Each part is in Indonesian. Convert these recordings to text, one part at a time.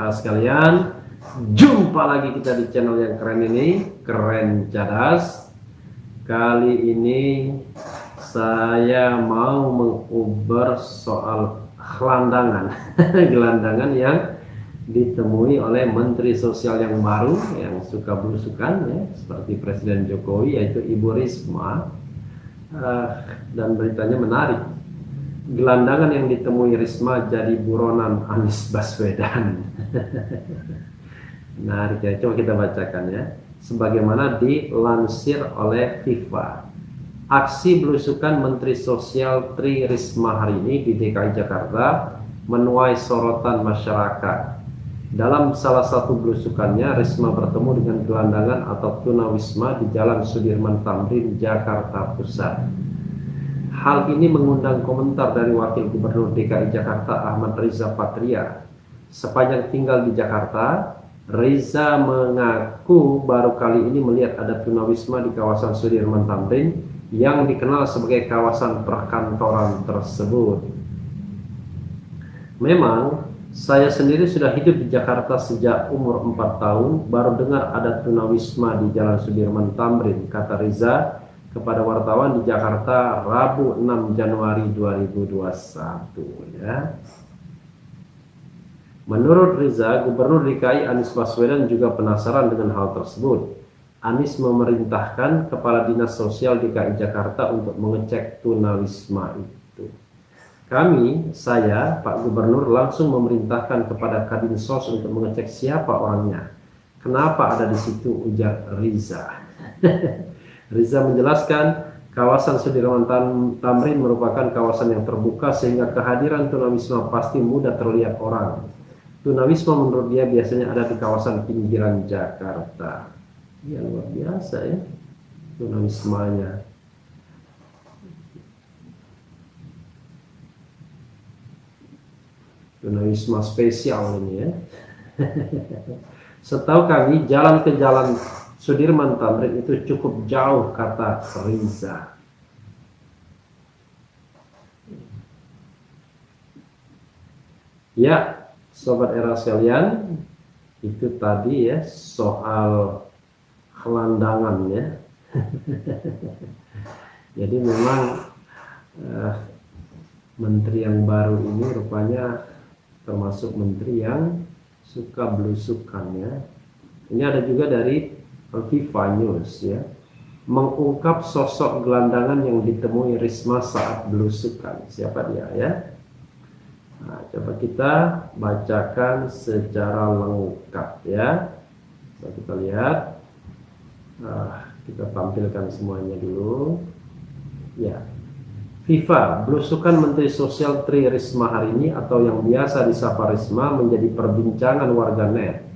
saudara sekalian, jumpa lagi kita di channel yang keren ini, Keren Cadas. Kali ini saya mau menguber soal gelandangan gelandangan yang ditemui oleh Menteri Sosial yang baru yang suka belusukan ya, seperti Presiden Jokowi, yaitu Ibu Risma. Dan beritanya menarik. Gelandangan yang ditemui Risma jadi buronan Anies Baswedan. Menarik ya, coba kita bacakan ya. Sebagaimana dilansir oleh FIFA, aksi belusukan Menteri Sosial Tri Risma hari ini di DKI Jakarta menuai sorotan masyarakat. Dalam salah satu belusukannya, Risma bertemu dengan gelandangan atau tunawisma di Jalan Sudirman Tamrin, Jakarta Pusat. Hal ini mengundang komentar dari Wakil Gubernur DKI Jakarta Ahmad Riza Patria. Sepanjang tinggal di Jakarta, Riza mengaku baru kali ini melihat ada tunawisma di kawasan Sudirman Tamrin yang dikenal sebagai kawasan perkantoran tersebut. Memang, saya sendiri sudah hidup di Jakarta sejak umur 4 tahun, baru dengar ada tunawisma di Jalan Sudirman Tamrin, kata Riza kepada wartawan di Jakarta Rabu 6 Januari 2021 ya. Menurut Riza, Gubernur DKI Anies Baswedan juga penasaran dengan hal tersebut. Anies memerintahkan Kepala Dinas Sosial DKI Jakarta untuk mengecek tunawisma itu. Saya, Pak Gubernur, langsung memerintahkan kepada Kadinsos untuk mengecek siapa orangnya. Kenapa ada di situ, ujar Riza. Riza menjelaskan, kawasan Sudirman Tamrin merupakan kawasan yang terbuka sehingga kehadiran tunawisma pasti mudah terlihat orang. Tunawisma menurut dia biasanya ada di kawasan pinggiran Jakarta. Ya, luar biasa ya tunawismanya. Tunawisma spesial ini ya. Setahu kami jalan ke Jalan Sudirman Tamrin itu cukup jauh, kata Riza. Ya, sobat era sekalian, itu tadi ya soal gelandangan ya. Jadi memang menteri yang baru ini rupanya termasuk menteri yang suka belusukan ya. Ini ada juga dari FIFA News ya, mengungkap sosok gelandangan yang ditemui Risma saat belusukan. Siapa dia ya? Nah, coba kita bacakan secara lengkap ya. Coba kita lihat. Kita tampilkan semuanya dulu. Ya. FIFA, belusukan Menteri Sosial Tri Risma hari ini atau yang biasa disapa Risma menjadi perbincangan warganet.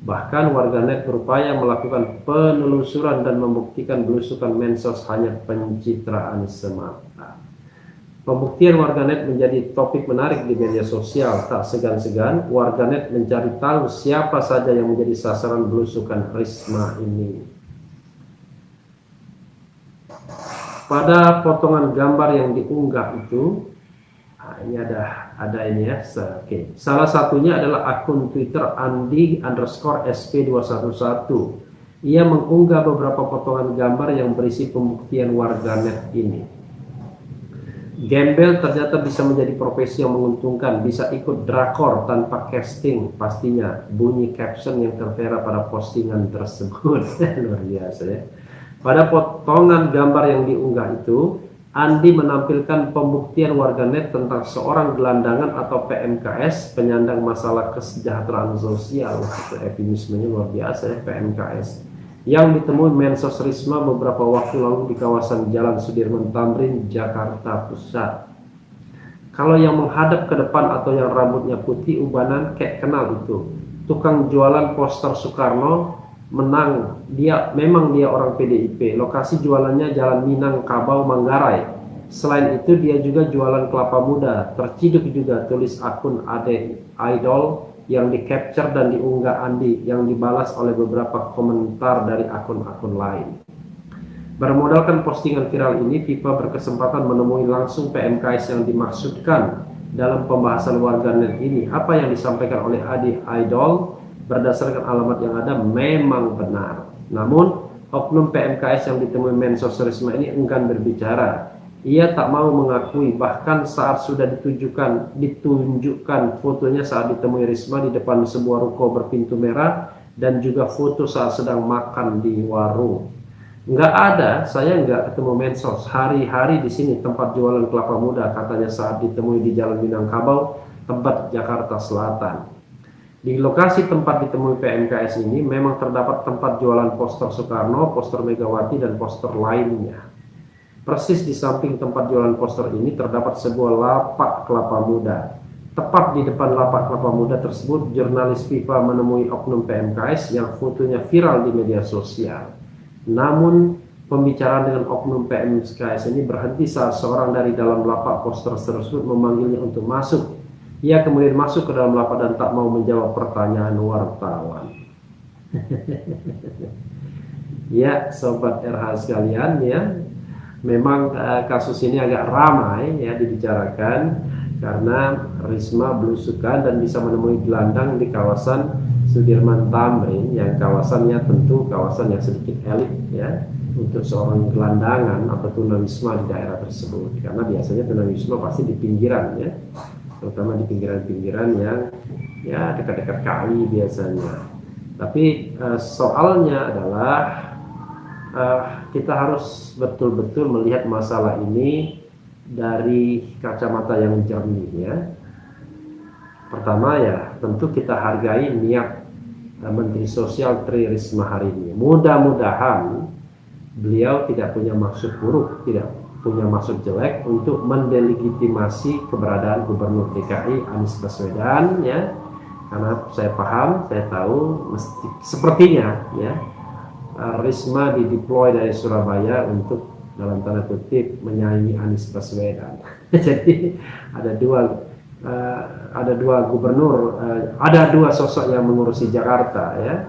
Bahkan warganet berupaya melakukan penelusuran dan membuktikan belusukan Mensos hanya pencitraan semata. Pembuktian warganet menjadi topik menarik di media sosial. Tak segan-segan warganet mencari tahu siapa saja yang menjadi sasaran belusukan Risma ini. Pada potongan gambar yang diunggah itu, ini ada ini ya. Oke. Salah satunya adalah akun Twitter Andi_SP211. Ia mengunggah beberapa potongan gambar yang berisi pembuktian warganet ini. Gembel ternyata bisa menjadi profesi yang menguntungkan, bisa ikut drakor tanpa casting pastinya, bunyi caption yang tertera pada postingan tersebut. Luar biasa ya. Pada potongan gambar yang diunggah itu, Andi menampilkan pembuktian warganet tentang seorang gelandangan atau PMKS, penyandang masalah kesejahteraan sosial. Itu eufemismenya luar biasa ya, PMKS, yang ditemui Mensos Risma beberapa waktu lalu di kawasan Jalan Sudirman Tamrin, Jakarta Pusat. Kalau yang menghadap ke depan atau yang rambutnya putih ubanan kayak kenal itu, tukang jualan poster Soekarno. Memang dia orang PDIP. Lokasi jualannya Jalan Minang, Kabau, Manggarai. Selain itu dia juga jualan kelapa muda. Terciduk juga, tulis akun Ade Idol yang di capture dan diunggah Andi, yang dibalas oleh beberapa komentar dari akun-akun lain. Bermodalkan postingan viral ini, FIFA berkesempatan menemui langsung PMKS yang dimaksudkan. dalam pembahasan warganet ini, apa yang disampaikan oleh Adi Idol berdasarkan alamat yang ada memang benar. Namun, oknum PMKS yang ditemui Mensos Risma ini enggan berbicara. Ia tak mau mengakui, bahkan saat sudah ditunjukkan fotonya saat ditemui Risma di depan sebuah ruko berpintu merah dan juga foto saat sedang makan di warung. Nggak ada, saya nggak ketemu Mensos. Hari-hari di sini tempat jualan kelapa muda, katanya saat ditemui di Jalan Minangkabau, Tebet, Jakarta Selatan. Di lokasi tempat ditemui PMKS ini memang terdapat tempat jualan poster Soekarno, poster Megawati, dan poster lainnya. Persis di samping tempat jualan poster ini terdapat sebuah lapak kelapa muda. Tepat di depan lapak kelapa muda tersebut, jurnalis Viva menemui oknum PMKS yang fotonya viral di media sosial. Namun, pembicaraan dengan oknum PMKS ini berhenti saat seorang dari dalam lapak poster tersebut memanggilnya untuk masuk. Ia kemudian masuk ke dalam lapak dan tak mau menjawab pertanyaan wartawan. Ya, Sobat RH sekalian, ya. Memang kasus ini agak ramai ya dibicarakan karena Risma belusukan dan bisa menemui gelandang di kawasan Sudirman Tamrin, yang kawasannya tentu kawasan yang sedikit elit ya untuk seorang gelandangan atau tunawisma di daerah tersebut, karena biasanya tunawisma pasti di pinggiran ya, terutama di pinggiran-pinggiran yang ya dekat-dekat kali biasanya. Tapi soalnya adalah kita harus betul-betul melihat masalah ini dari kacamata yang jernih ya. Pertama ya, tentu kita hargai niat Menteri Sosial Tri Risma hari ini. Mudah-mudahan beliau tidak punya maksud buruk, tidak punya maksud jelek untuk mendelegitimasi keberadaan Gubernur DKI Anies Baswedan ya. Karena saya paham, saya tahu sepertinya ya Risma dideploy dari Surabaya untuk dalam tanda kutip menyaingi Anies Baswedan. Jadi ada dua gubernur, ada dua sosok yang mengurusi Jakarta ya,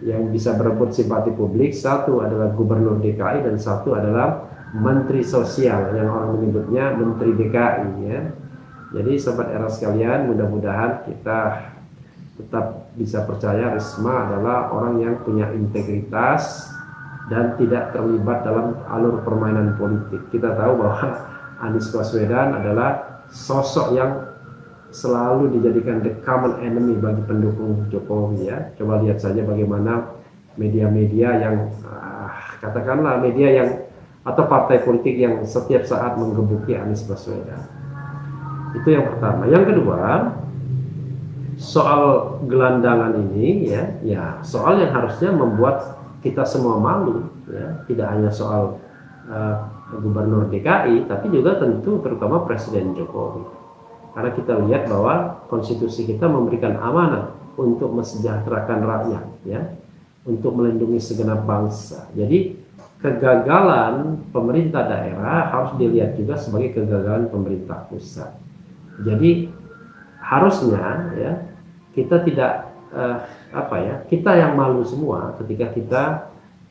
yang bisa berebut simpati publik. Satu adalah Gubernur DKI dan satu adalah Menteri Sosial yang orang menyebutnya Menteri DKI ya. Jadi Sobat Era sekalian, mudah-mudahan kita tetap bisa percaya Risma adalah orang yang punya integritas dan tidak terlibat dalam alur permainan politik. Kita tahu bahwa Anies Baswedan adalah sosok yang selalu dijadikan the common enemy bagi pendukung Jokowi ya. Coba lihat saja bagaimana media-media yang katakanlah media yang atau partai politik yang setiap saat menggebuki Anies Baswedan. Itu yang pertama. Yang kedua, soal gelandangan ini ya soal yang harusnya membuat kita semua malu ya, tidak hanya soal Gubernur DKI tapi juga tentu terutama Presiden Jokowi, karena kita lihat bahwa konstitusi kita memberikan amanat untuk mesejahterakan rakyat ya, untuk melindungi segenap bangsa. Jadi kegagalan pemerintah daerah harus dilihat juga sebagai kegagalan pemerintah pusat. Jadi harusnya ya kita tidak kita yang malu semua ketika kita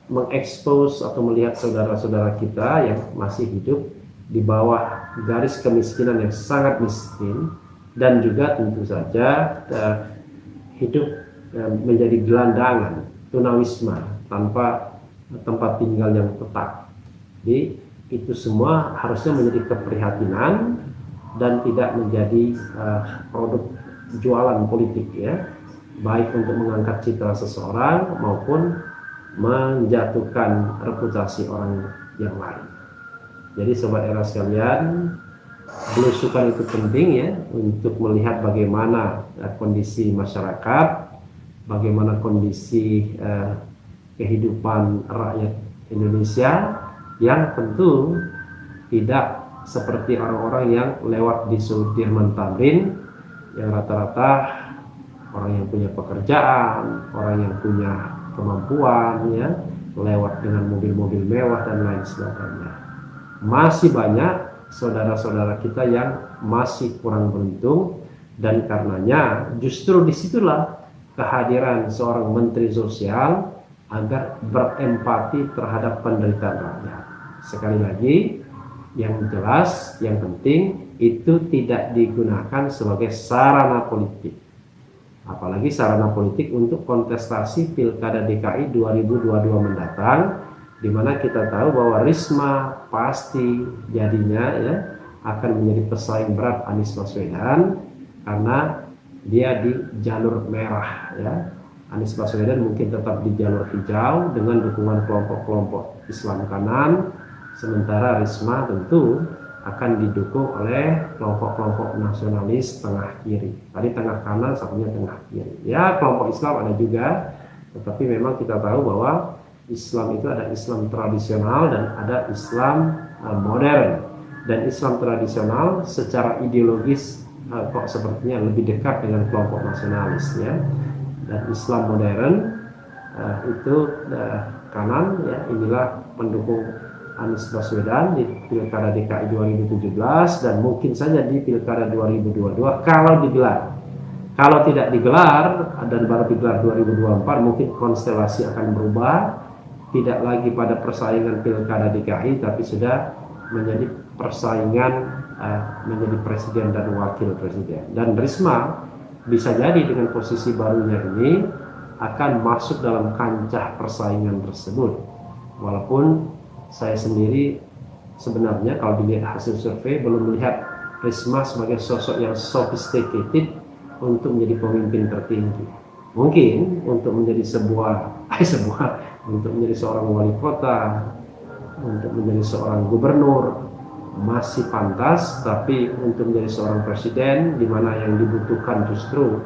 mengekspos atau melihat saudara-saudara kita yang masih hidup di bawah garis kemiskinan yang sangat miskin dan juga tentu saja hidup menjadi gelandangan, tunawisma tanpa tempat tinggal yang tetap. Jadi itu semua harusnya menjadi keprihatinan dan tidak menjadi produk jualan politik ya, baik untuk mengangkat citra seseorang maupun menjatuhkan reputasi orang yang lain. Jadi Sobat Era sekalian, belusukan itu penting ya untuk melihat bagaimana kondisi masyarakat, bagaimana kondisi kehidupan rakyat Indonesia yang tentu tidak seperti orang-orang yang lewat di Sudirman Tamrin yang rata-rata orang yang punya pekerjaan, orang yang punya kemampuan ya, lewat dengan mobil-mobil mewah dan lain sebagainya. Masih banyak saudara-saudara kita yang masih kurang beruntung, dan karenanya justru disitulah kehadiran seorang Menteri Sosial agar berempati terhadap penderitaan rakyat. Sekali lagi, yang jelas, yang penting itu tidak digunakan sebagai sarana politik, apalagi sarana politik untuk kontestasi Pilkada DKI 2022 mendatang, di mana kita tahu bahwa Risma pasti jadinya ya akan menjadi pesaing berat Anies Baswedan karena dia di jalur merah ya. Anies Baswedan mungkin tetap di jalur hijau dengan dukungan kelompok-kelompok Islam kanan, sementara Risma tentu akan didukung oleh kelompok-kelompok nasionalis tengah kiri. Tadi tengah kanan, satunya tengah kiri. Ya, kelompok Islam ada juga, tetapi memang kita tahu bahwa Islam itu ada Islam tradisional dan ada Islam modern. Dan Islam tradisional secara ideologis kok sepertinya lebih dekat dengan kelompok nasionalis ya. Dan Islam modern itu kanan ya, inilah pendukung Anies Baswedan di Pilkada DKI 2017 dan mungkin saja di Pilkada 2022 kalau digelar. Kalau tidak digelar dan baru digelar 2024, mungkin konstelasi akan berubah, tidak lagi pada persaingan Pilkada DKI tapi sudah menjadi persaingan menjadi presiden dan wakil presiden. Dan Risma bisa jadi dengan posisi barunya ini akan masuk dalam kancah persaingan tersebut. Walaupun saya sendiri sebenarnya kalau dilihat hasil survei belum melihat Risma sebagai sosok yang sophisticated untuk menjadi pemimpin tertinggi. Mungkin untuk menjadi untuk menjadi seorang wali kota, untuk menjadi seorang gubernur masih pantas, tapi untuk menjadi seorang presiden di mana yang dibutuhkan justru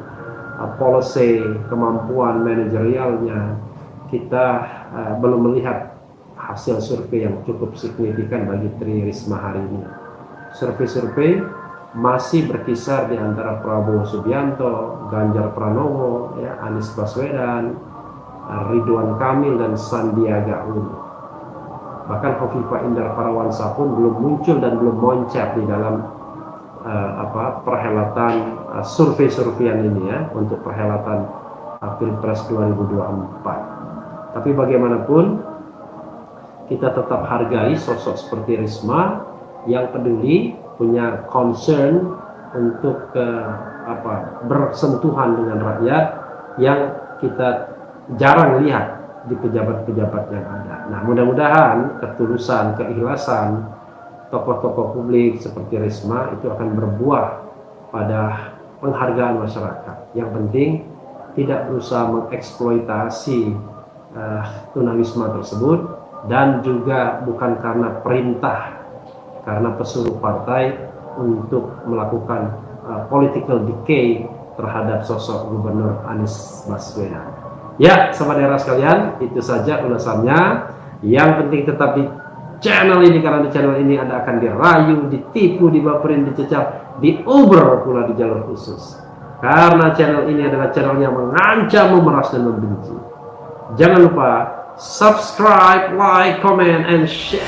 policy, kemampuan manajerialnya, kita belum melihat hasil survei yang cukup signifikan bagi Tri Risma hari ini. Survei-survei masih berkisar di antara Prabowo Subianto, Ganjar Pranowo, ya, Anies Baswedan, Ridwan Kamil dan Sandiaga Uno. Bahkan Khofifah Indar Parawansa pun belum muncul dan belum moncat di dalam perhelatan survei-surveian ini ya untuk perhelatan Pilpres 2024. Tapi bagaimanapun kita tetap hargai sosok seperti Risma yang peduli, punya concern untuk bersentuhan dengan rakyat yang kita jarang lihat di pejabat-pejabat yang ada. Nah, mudah-mudahan ketulusan, keikhlasan tokoh-tokoh publik seperti Risma itu akan berbuah pada penghargaan masyarakat. Yang penting tidak berusaha mengeksploitasi tunawisma tersebut, dan juga bukan karena perintah, karena pesuruh partai untuk melakukan political decay terhadap sosok Gubernur Anies Baswedan. Ya, sobat daerah sekalian, itu saja ulasannya. Yang penting tetap di channel ini, karena di channel ini Anda akan dirayu, ditipu, dibaperin, dicecap, diuber pula di jalur khusus. Karena channel ini adalah channel yang mengancam, memeras, dan membenci. Jangan lupa subscribe, like, comment, and share.